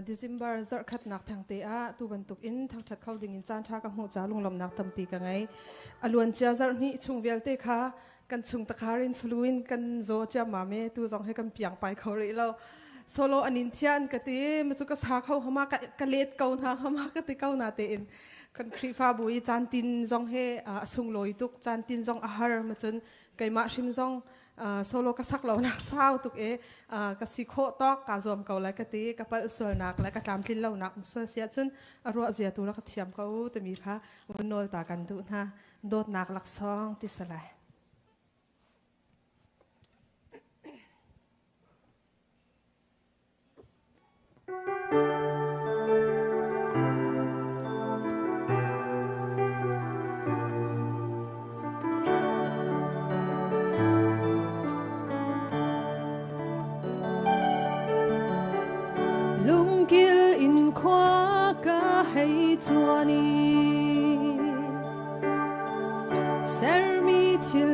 December zar khat nak thang te a tu ban tuk in thang that khau ding in chan tha ka mu cha lunglom nak tampi ka ngai alun cha zar ni chung vel te kha kan chung ta kharin fluin kan zo cha ma me tu zong he kan piang pai khau ri lo solo anin thian ka ti mu chu ka sa khau hama ka let kau na hama ka ti kau na te in kan khri fa bui chan tin zong he sung loi tuk chan tin zong a har ma chun kai ma shim zong solo ka sak lo nak sao tuk e ka si kho tok ka zom kau la ka ti ka pal sual nak la ka tam tin lo nak sual sia chun ro zia tu la ka thiam kau te mi kha nol ta kan tu na dot nak lak song ti salai Kil in khoa ka hay chuani ser mi til